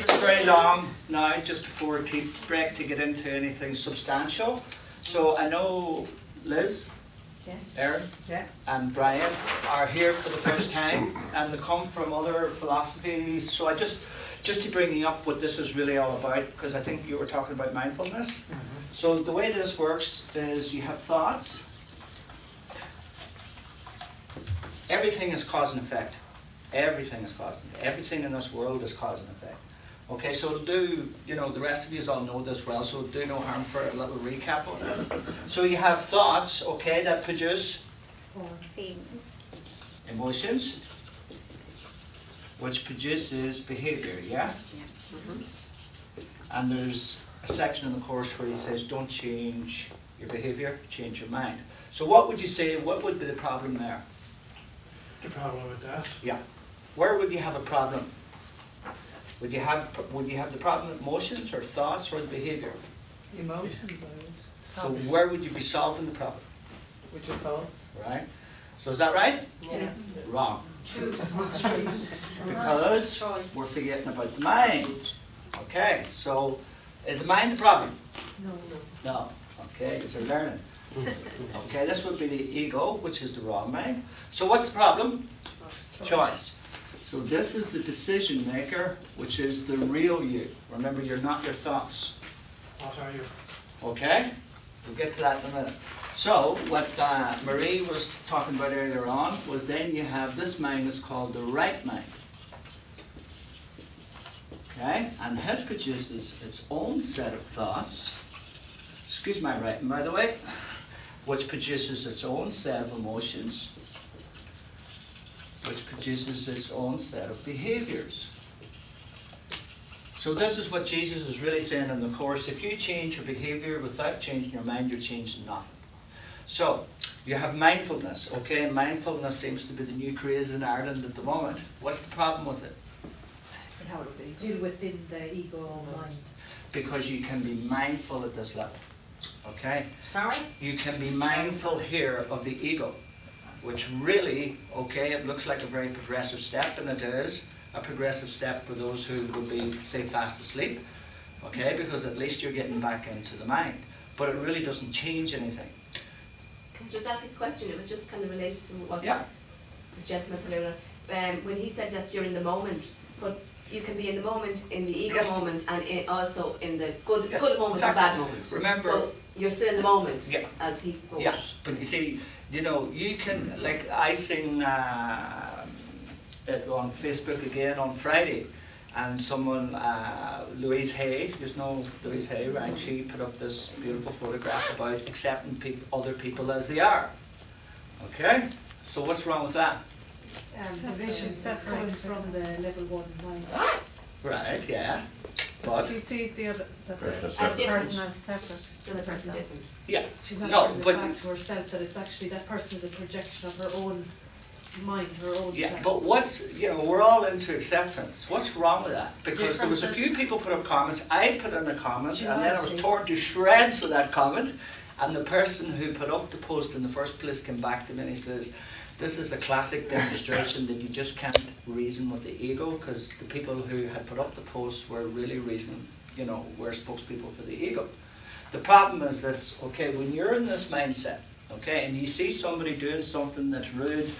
keep it very long now, just before we break to get into anything substantial. So I know Liz, Erin, and Brian are here for the first time, and they come from other philosophies. So I just to bring you up what this is really all about, because I think you were talking about mindfulness. So the way this works is you have thoughts. Everything is cause and effect. Everything is cause and effect. Everything in this world is cause and effect. Okay, so the rest of you all know this well, so do no harm for a little recap on this. So you have thoughts, okay, that produce feelings, emotions, which produces behavior, yeah? And there's a section in the course where he says, don't change your behavior, change your mind. So what would you say, what would be the problem there? The problem with that? Yeah. Where would you have a problem? Would you have the problem with emotions or thoughts or the behavior? Emotions. So where would you be solving the problem? With your thoughts. Right? So is that right? Yes. Wrong. Choose. Because we're forgetting about the mind. Okay, so is the mind the problem? No. Okay, so learning. Okay, this would be the ego, which is the wrong mind. So what's the problem? Choice. So this is the decision maker, which is the real you. Remember, you're not your thoughts. What are you? Okay? We'll get to that in a minute. So, what Marie was talking about earlier on was then you have this mind is called the right mind. Okay? And it produces its own set of thoughts. Excuse my writing, by the way. Which produces its own set of emotions. Which produces its own set of behaviors. So this is what Jesus is really saying in the Course. If you change your behavior without changing your mind, you're changing nothing. So, you have mindfulness, okay? Mindfulness seems to be the new craze in Ireland at the moment. What's the problem with it? Still within the ego mind. Because you can be mindful at this level, okay? Sorry? You can be mindful here of the ego, which really, okay, it looks like a very progressive step, and it is a progressive step for those who would be, say, fast asleep, okay, because at least you're getting back into the mind. But it really doesn't change anything. Can I just ask a question? It was just kind of related to what this gentleman said earlier. When he said that you're in the moment, but you can be in the moment, in the ego moment, and also in the good moment and bad moment. Remember, so you're still in the moment, as he goes. Yeah, but you see, you can, like I sing it on Facebook again on Friday, and someone, Louise Hay, you know Louise Hay, right? She put up this beautiful photograph about accepting other people as they are. Okay? So what's wrong with that? Division, that's coming from the level 1 mind. Right, yeah. But She sees the other As person different. as separate. The other person different. yeah, She's not no, giving the but fact to herself that it's actually that person is a projection of her own mind, her own yeah, self. but we're all into acceptance. What's wrong with that? Because there was a few people put up comments. I put in a comment, and then I was torn to shreds with that comment. And the person who put up the post in the first place came back to me and he says, "This is a classic demonstration that you just can't reason with the ego, because the people who had put up the post were really reasoning, were spokespeople for the ego." The problem is this, okay, when you're in this mindset, okay, and you see somebody doing something that's rude,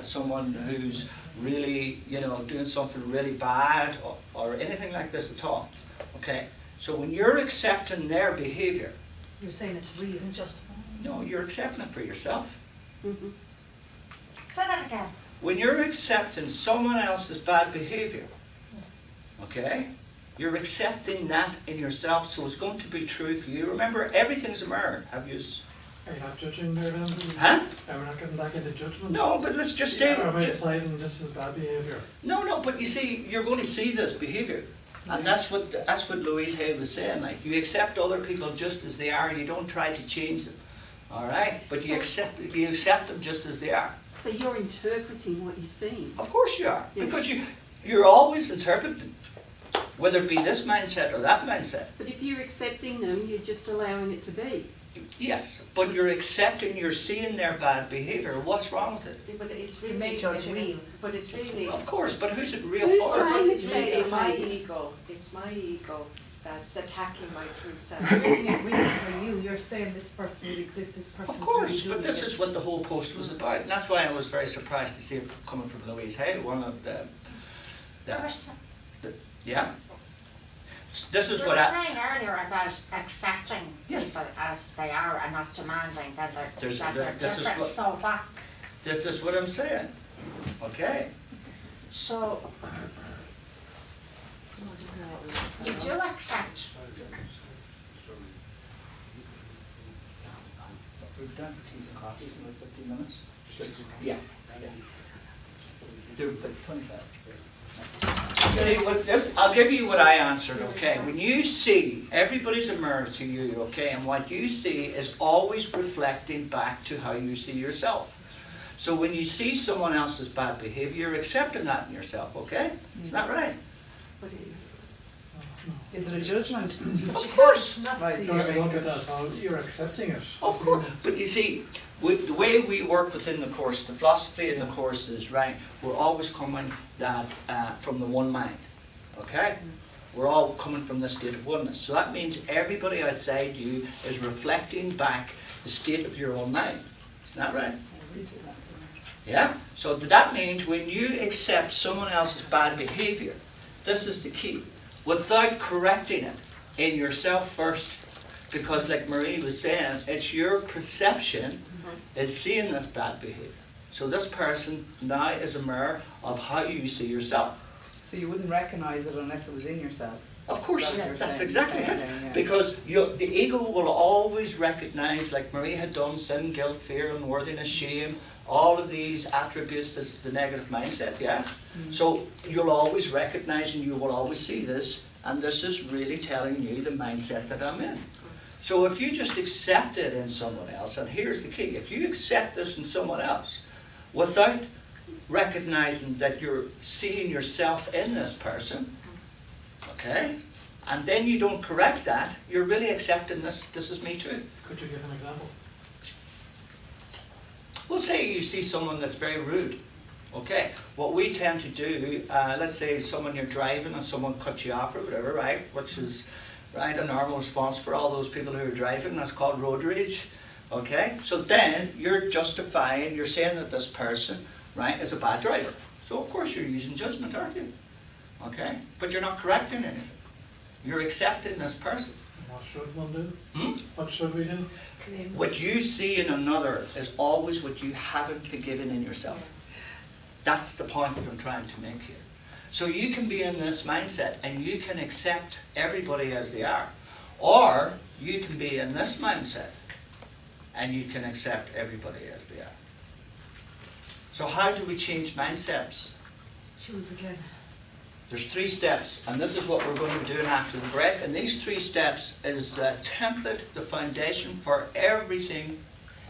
someone who's really, doing something really bad or anything like this at all, okay, so when you're accepting their behavior, You're saying it's real. no, you're accepting it for yourself. Say that again. When you're accepting someone else's bad behavior, okay, you're accepting that in yourself, so it's going to be true for you. Remember, everything's a mirror. Are you not judging there then? Huh? Are we not getting back into judgment? No, but let's just say... Or am I deciding this is bad behaviour? No, but you see, you're going to see this behavior. And that's what Louise Hay was saying. Like, you accept other people just as they are, and you don't try to change them. All right? But you accept them just as they are. So you're interpreting what you're seeing? Of course you are. Because you're always interpreting. Whether it be this mindset or that mindset. But if you're accepting them, you're just allowing it to be. Yes, but you're accepting, you're seeing their bad behaviour. What's wrong with it? But it's You really may judge me. But it's really. Of course, but who's it real Who's for? saying It's really It's my my ego, it's my ego that's attacking my true self. You're making it real for you, you're saying this person really exists, this person Of is course, really but doing this it. is what the whole post was about, and that's why I was very surprised to see it coming from Louise Hay, one of the, yeah. This is You what were I, saying earlier about accepting Yes. people as they are and not demanding that they're, There's- that they're this is different. what- So what? this is what I'm saying, okay? So you do accept. We've done for teas and coffees in about 15 minutes? Yeah. Do 25. See, what this, I'll give you what I answered, okay? When you see, everybody's a mirror to you, okay? And what you see is always reflecting back to how you see yourself. So when you see someone else's bad behavior, you're accepting that in yourself, okay? Isn't that right? Is it a judgment? Of course. Right, So so if you you're look at that, how you're accepting it. Of course, but you see, the way we work within the course, the philosophy in the course is, right, we're always coming that from the one mind, okay? We're all coming from the state of oneness. So that means everybody outside you is reflecting back the state of your own mind. Isn't that right? Yeah? So that means when you accept someone else's bad behavior, this is the key, without correcting it in yourself first, because like Marie was saying, it's your perception is seeing this bad behavior. So this person now is a mirror of how you see yourself. So you wouldn't recognise it unless it was in yourself. Of course, That's what you're that's saying. exactly it. Yeah. Because the ego will always recognize, like Marie had done, sin, guilt, fear, unworthiness, shame, all of these attributes, this is the negative mindset, yeah? So you'll always recognize and you will always see this, and this is really telling you the mindset that I'm in. So if you just accept it in someone else, and here's the key, if you accept this in someone else, without recognizing that you're seeing yourself in this person, okay, and then you don't correct that, you're really accepting this is me too. Could you give an example? Well, say you see someone that's very rude, okay, what we tend to do, let's say someone you're driving and someone cuts you off or whatever, right, which is, right, a normal response for all those people who are driving, that's called road rage, okay, so then you're justifying, you're saying that this person, right, is a bad driver. So of course you're using judgment, aren't you? Okay, but you're not correcting anything. You're accepting this person. What should one do? Hmm? What should we do? What you see in another is always what you haven't forgiven in yourself. That's the point that I'm trying to make here. So you can be in this mindset and you can accept everybody as they are. Or you can be in this mindset and you can accept everybody as they are. So how do we change mindsets? Choose again. There's 3 steps, and this is what we're going to be doing after the break. And these 3 steps is the template, the foundation for everything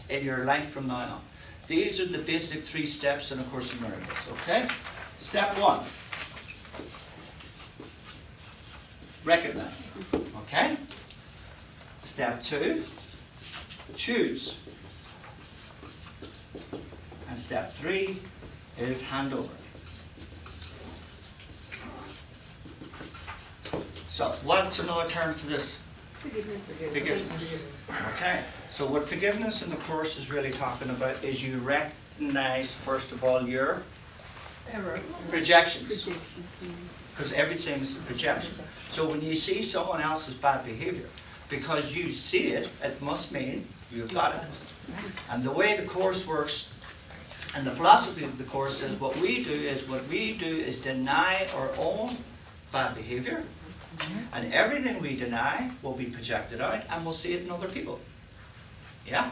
in your life from now on. These are the basic 3 steps in A Course in Miracles, okay? Step 1, recognize, okay? Step 2, choose. And step 3 is hand over. So, what's another term for this? Forgiveness. Okay, so what forgiveness in the Course is really talking about is you recognize, first of all, your Error. projections. Because everything's a projection. So when you see someone else's bad behavior, because you see it, it must mean you've got it. And the way the Course works, and the philosophy of the Course is what we do is deny our own bad behavior. And everything we deny will be projected out and we'll see it in other people. Yeah?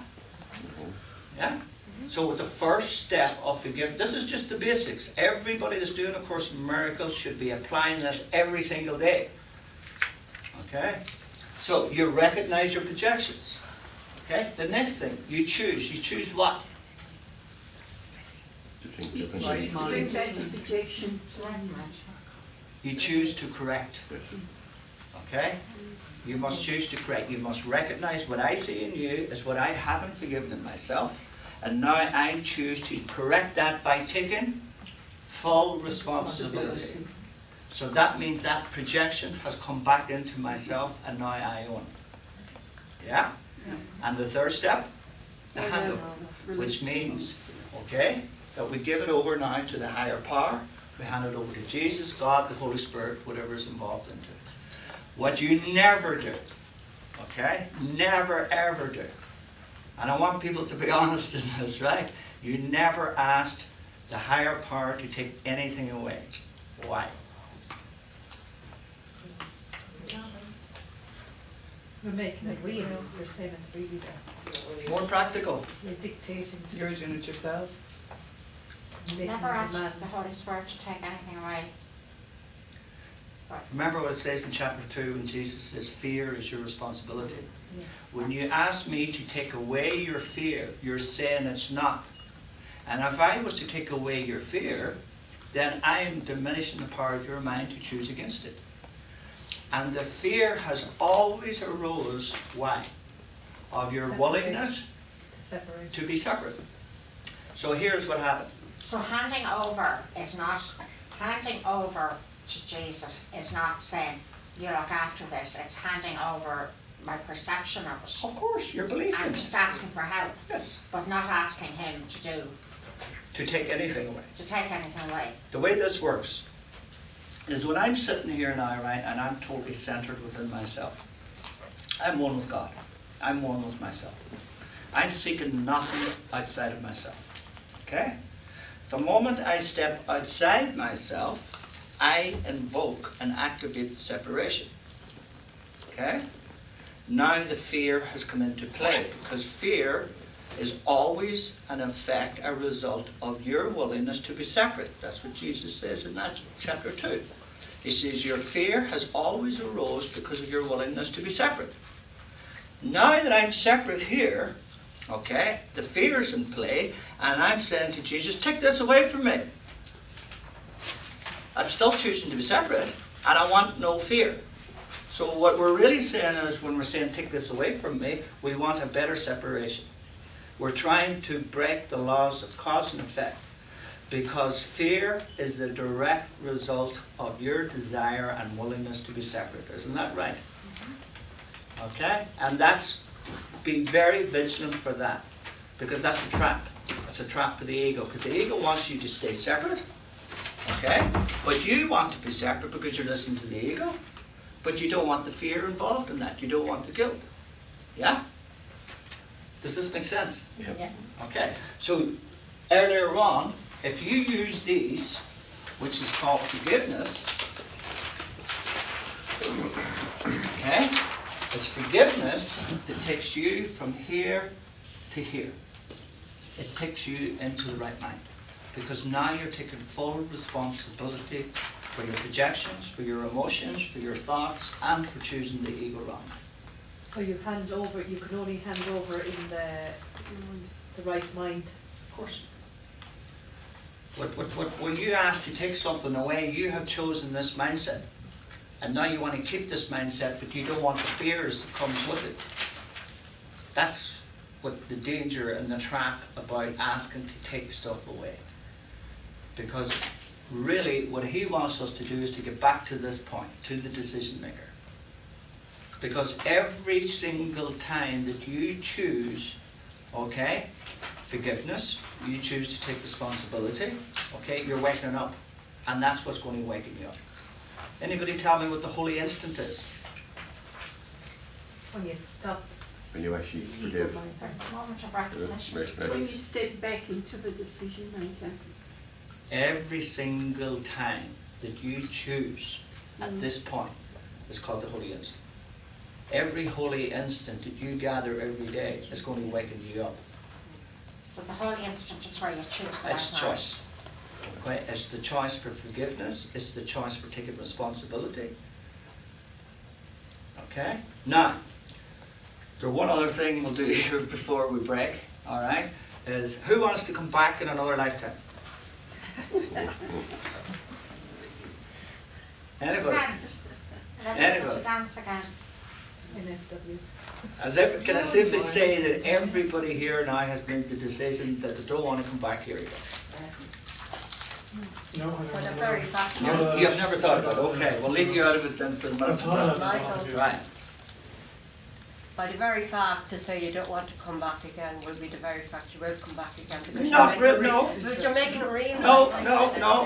Yeah? So the first step of forgiveness, this is just the basics. Everybody that's doing A Course in Miracles should be applying this every single day. Okay? So you recognize your projections. Okay? The next thing, you choose. You choose what? Right Bring mind. back the projection. You choose to correct. Okay? You must choose to correct. You must recognize what I see in you is what I haven't forgiven in myself. And now I choose to correct that by taking full responsibility. So that means that projection has come back into myself and now I own it. Yeah? And the third step, the handover, which means, okay, that we give it over now to the higher power. We hand it over to Jesus, God, the Holy Spirit, whatever is involved into it. What you never do, okay? Never ever do. And I want people to be honest in this, right? You never asked the higher power to take anything away. Why? We're making it real. We're saying it's really there. More practical. You're dictating to You're doing it yourself. making Never a ask demand. the Holy Spirit to take anything away. Remember what it says in chapter 2 when Jesus says, fear is your responsibility. Yeah. When you ask me to take away your fear, you're saying it's not. And if I was to take away your fear, then I am diminishing the power of your mind to choose against it. And the fear has always arose, why? Of your willingness To separate. to be separate. So here's what happened. So handing over to Jesus is not saying, you look after this, it's handing over my perception of it. Of course, your belief in I'm it. just asking for help, Yes, but not asking him to to take anything away. take anything away. The way this works is when I'm sitting here now, right, and I'm totally centered within myself. I'm one with God. I'm one with myself. I'm seeking nothing outside of myself. Okay? The moment I step outside myself, I invoke and activate the separation. Okay? Now the fear has come into play, because fear is always an effect, a result of your willingness to be separate. That's what Jesus says in that chapter 2. He says your fear has always arose because of your willingness to be separate. Now that I'm separate here, okay, the fear's in play, and I'm saying to Jesus, take this away from me. I'm still choosing to be separate, and I want no fear. So what we're really saying is, when we're saying take this away from me, we want a better separation. We're trying to break the laws of cause and effect, because fear is the direct result of your desire and willingness to be separate. Isn't that right? Okay? And that's, be very vigilant for that, because that's a trap. It's a trap for the ego, because the ego wants you to stay separate. Okay? But you want to be separate because you're listening to the ego, but you don't want the fear involved in that. You don't want the guilt. Yeah? Does this make sense? Yeah. Okay. So earlier on, if you use these, which is called forgiveness, okay? It's forgiveness that takes you from here to here. It takes you into the right mind. Because now you're taking full responsibility for your projections, for your emotions, for your thoughts, and for choosing the ego wrong. So you hand over, you can only hand over in the right mind. Of course. When you ask to take something away, you have chosen this mindset. And now you want to keep this mindset, but you don't want the fears that comes with it. That's what the danger and the trap about asking to take stuff away. Because really what he wants us to do is to get back to this point, to the decision maker. Because every single time that you choose, okay, forgiveness, you choose to take responsibility, okay, you're waking up. And that's what's going to waken you up. Anybody tell me what the holy instant is? When you stop. When you actually forgive. Moment of recognition. When you step back into the decision maker. Every single time that you choose at this point is called the holy instant. Every holy instant that you gather every day is going to waken you up. So the holy instant is where you choose the It's right choice. Okay? It's the choice for forgiveness. It's the choice for taking responsibility. Okay? Now, there's one other thing we'll do here before we break, all right, is who wants to come back in another lifetime? Anybody? Depends. Anybody? it. Dance again. NFW. As if, can I safely say that everybody here now has made the decision that they don't want to come back here again? No, I For the don't very know. fact. You have never thought about it, okay, we'll leave you out of it then for the I've minute. thought about Michael. it. Right, By the very fact to say you don't want to come back again will be the very fact you will come back again. because Not you're real, making no. But you're making it real. no,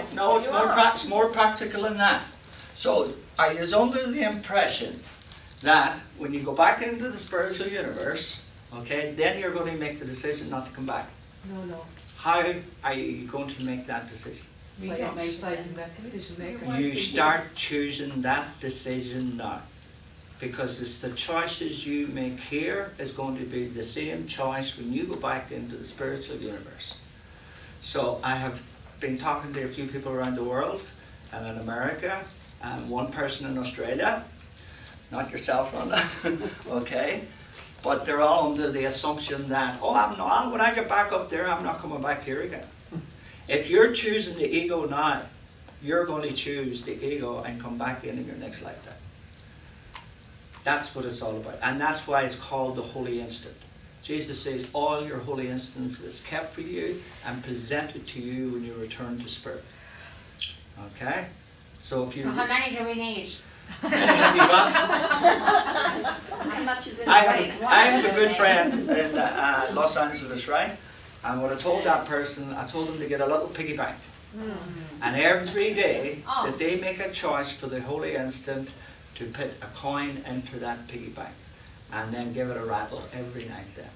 it's You more, are. it's more practical than that. So, are you under the impression that when you go back into the spiritual universe, okay, then you're going to make the decision not to come back? No. How are you going to make that decision? We By don't make exercising that decision maker. You start choosing that decision now. Because it's the choices you make here is going to be the same choice when you go back into the spiritual universe. So I have been talking to a few people around the world, and in America, and one person in Australia, not yourself, Rhonda, okay? But they're all under the assumption that, when I get back up there, I'm not coming back here again. If you're choosing the ego now, you're going to choose the ego and come back in your next lifetime. That's what it's all about. And that's why it's called the holy instant. Jesus says all your holy instance is kept for you and presented to you when you return to spirit. Okay? So if you... So how many do we need? How many have you got? How much is in the I bank? have a good friend in Los Angeles, right? And what I told that person, I told him to get a little piggy bank. And every day that they make a choice for the holy instant, to put a coin into that piggy bank and then give it a rattle every night then.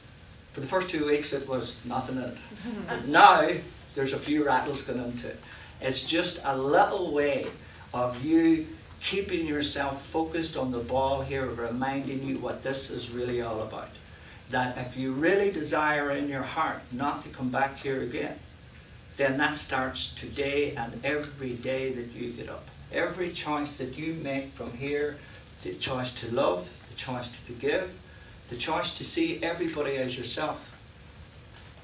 For the first 2 weeks it was nothing in it. But now there's a few rattles going into it. It's just a little way of you keeping yourself focused on the ball here, reminding you what this is really all about. That if you really desire in your heart not to come back here again, then that starts today and every day that you get up. Every choice that you make from here, the choice to love, the choice to forgive, the choice to see everybody as yourself,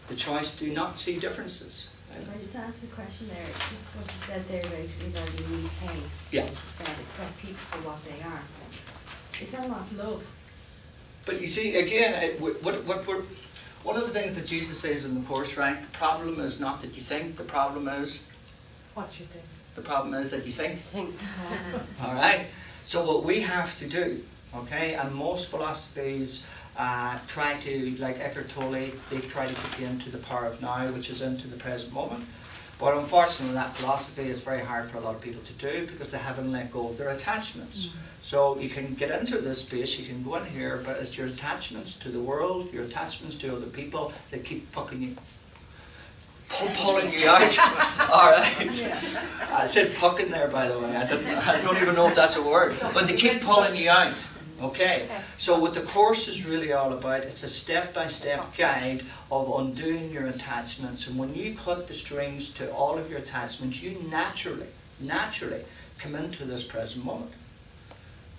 the choice to not see differences. Can I just ask a question there? This is what you said there about the UK. Yeah. You said accept people for what they are. Is that not love? But you see, again, one of the things that Jesus says in the Course, right? The problem is not that you think, the problem is What you think? The problem is that you think. All right? So what we have to do, okay, and most philosophies try to, like Eckhart Tolle, they try to put you into the power of now, which is into the present moment. But unfortunately, that philosophy is very hard for a lot of people to do because they haven't let go of their attachments. So you can get into this space, you can go in here, but it's your attachments to the world, your attachments to other people that keep fucking you. Pulling you out. All right. I said pucking there, by the way. I don't even know if that's a word. But they keep pulling you out. Okay. So what the Course is really all about, it's a step-by-step guide of undoing your attachments. And when you cut the strings to all of your attachments, you naturally come into this present moment.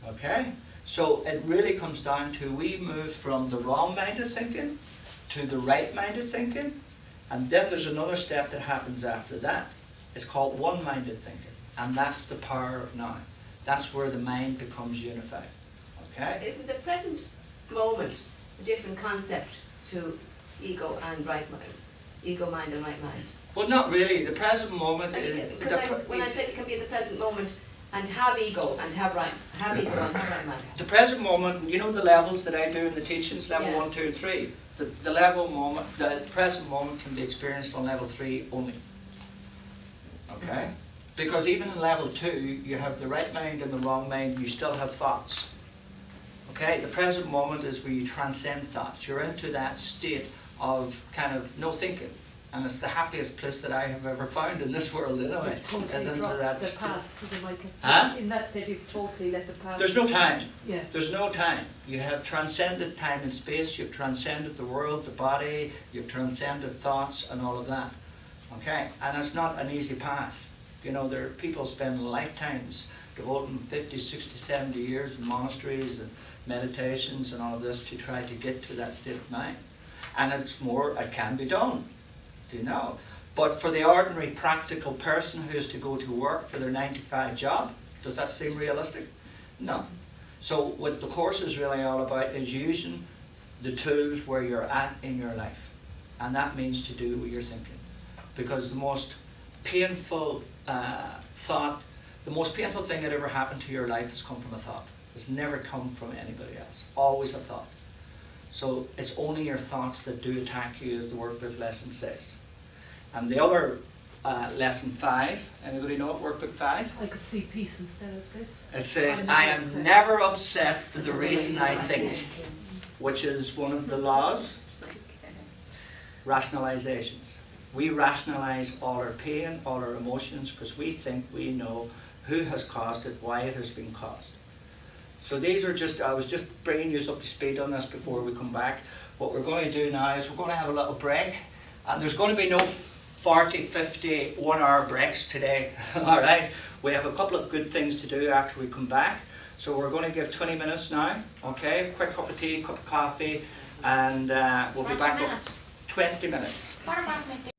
Okay? So it really comes down to we move from the wrong mind of thinking to the right mind of thinking. And then there's another step that happens after that. It's called one-minded thinking. And that's the power of now. That's where the mind becomes unified. Okay? Isn't the present moment a different concept to ego and right mind? Ego mind and right mind? Well, not really. The present moment is... When I said it can be in the present moment and have ego and have right mind. The present moment, you know the levels that I do in the teachings, level Yeah. 1, 2, and 3. The present moment can be experienced on level 3 only. Okay? Because even in level 2, you have the right mind and the wrong mind, you still have thoughts. Okay? The present moment is where you transcend thoughts. You're into that state of kind of no thinking. And it's the happiest place that I have ever found in this world, anyway. You've totally Is into dropped that the state. past, you might Huh? in that state you've totally let the past. There's no time. Yeah. There's no time. You have transcended time and space, you've transcended the world, the body, you've transcended thoughts and all of that. Okay? And it's not an easy path. You know, there are people spend lifetimes devoting 50, 60, 70 years in monasteries and meditations and all of this to try to get to that state of mind. And it's more, it can be done, you know. But for the ordinary practical person who is to go to work for their 9-to-5 job, does that seem realistic? No. So what the course is really all about is using the tools where you're at in your life. And that means to do what you're thinking. Because the most painful the most painful thing that ever happened to your life has come from a thought. It's never come from anybody else. Always a thought. So it's only your thoughts that do attack you, as the workbook lesson says. And the other lesson 5, anybody know what workbook 5? I could see peace instead of this. It says, I am never upset for the reason I think, which is one of the laws, rationalizations. We rationalize all our pain, all our emotions, because we think we know who has caused it, why it has been caused. So these are just, I was just bringing you up to speed on this before we come back. What we're going to do now is we're going to have a little break, and there's going to be no 40, 50, 1 hour breaks today, all right? We have a couple of good things to do after we come back. So we're going to give 20 minutes now, okay? Quick cup of tea, cup of coffee, and we'll be back. 20 minutes. 20 minutes. What about me?